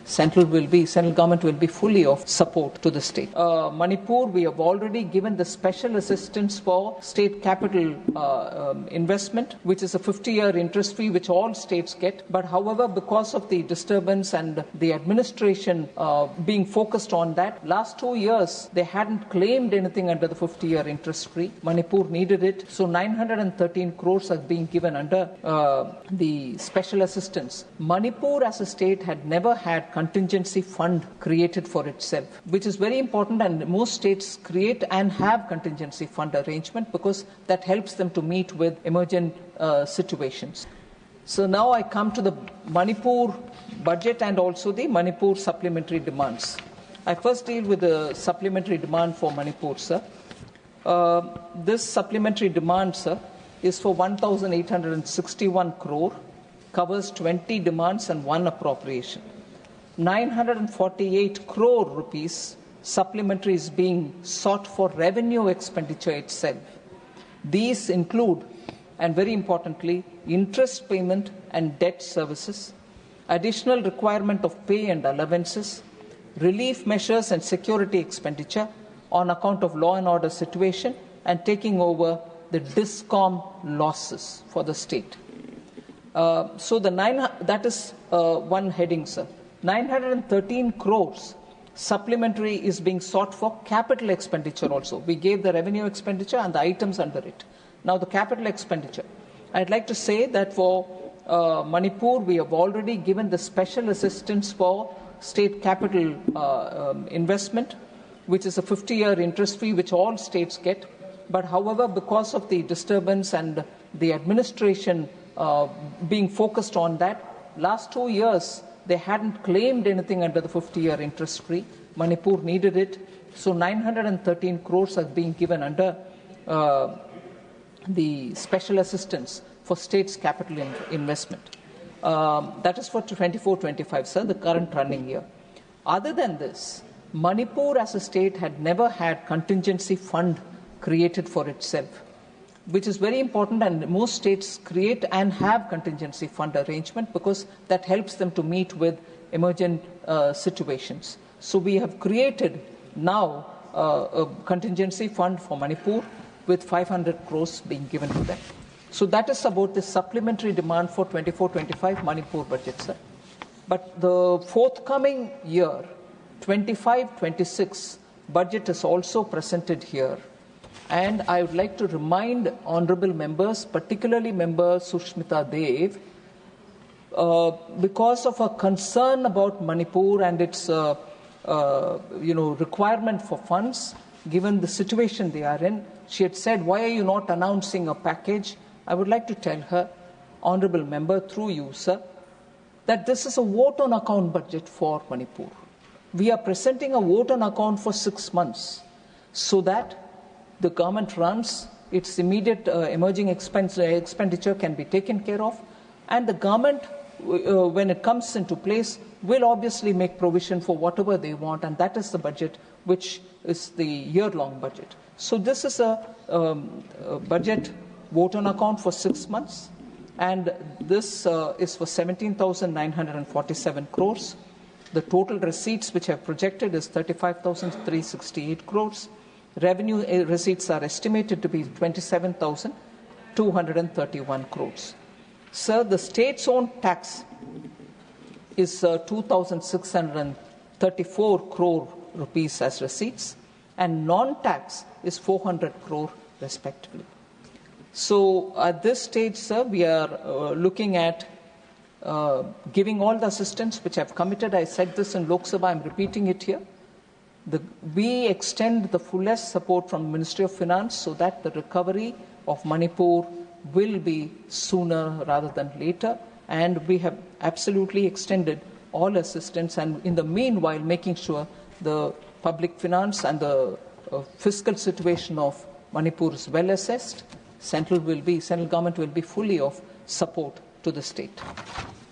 central government will be fully of support to the state. Manipur, we have already given the special assistance for state capital investment, which is a 50-year interest free, which all states get. But however, because of the disturbance and the administration being focused on that, last 2 years, they hadn't claimed anything under the 50-year interest free. Manipur needed it. So 913 crores are being given under the special assistance. Manipur as a state had never had contingency fund created for itself, which is very important, and most states create and have contingency fund arrangement because that helps them to meet with emergent situations. So now I come to the Manipur budget and also the Manipur supplementary demands. I first deal with the supplementary demand for Manipur, sir. This supplementary demand, sir, is for 1,861 crore, covers 20 demands and 1 appropriation. 948 crore rupees supplementary is being sought for revenue expenditure itself. These include, and very importantly, interest payment and debt services, additional requirement of pay and allowances, relief measures and security expenditure on account of law and order situation, and taking over the DISCOM losses for the state. That is one heading, sir. 913 crores supplementary is being sought for capital expenditure also. We gave the revenue expenditure and the items under it. Now the capital expenditure. I'd like to say that for Manipur, we have already given the special assistance for state capital investment, which is a 50-year interest free, which all states get. But however, because of the disturbance and the administration being focused on that, last 2 years, they hadn't claimed anything under the 50-year interest free. Manipur needed it. So 913 crores are being given under the special assistance for states' capital investment. That is for 24-25, sir, the current running year. Other than this, Manipur as a state had never had contingency fund created for itself, which is very important, and most states create and have contingency fund arrangement because that helps them to meet with emergent situations. So we have created now a contingency fund for Manipur with 500 crores being given to them. So that is about the supplementary demand for 24-25 Manipur budget, sir. But the forthcoming year, 25-26 budget is also presented here. And I would like to remind honorable members, particularly member Sushmita Dev, because of a concern about Manipur and its requirement for funds, given the situation they are in, she had said, why are you not announcing a package? I would like to tell her, honorable member, through you, sir, that this is a vote on account budget for Manipur. We are presenting a vote on account for 6 months so that the government runs, its immediate emerging expenditure can be taken care of, and the government, when it comes into place, will obviously make provision for whatever they want, and that is the budget, which is the year-long budget. So this is a budget vote on account for 6 months, and this is for 17,947 crores. The total receipts which have projected is 35,368 crores. Revenue receipts are estimated to be 27,231 crores. Sir, the state's own tax is 2,634 crore rupees as receipts, and non-tax is 400 crore respectively. So at this stage, sir, we are looking at giving all the assistance which I've committed. I said this in Lok Sabha, I'm repeating it here. We extend the fullest support from the Ministry of Finance so that the recovery of Manipur will be sooner rather than later. And we have absolutely extended all assistance, and in the meanwhile making sure the public finance and the fiscal situation of Manipur is well assessed. Central government will be fully of support to the state.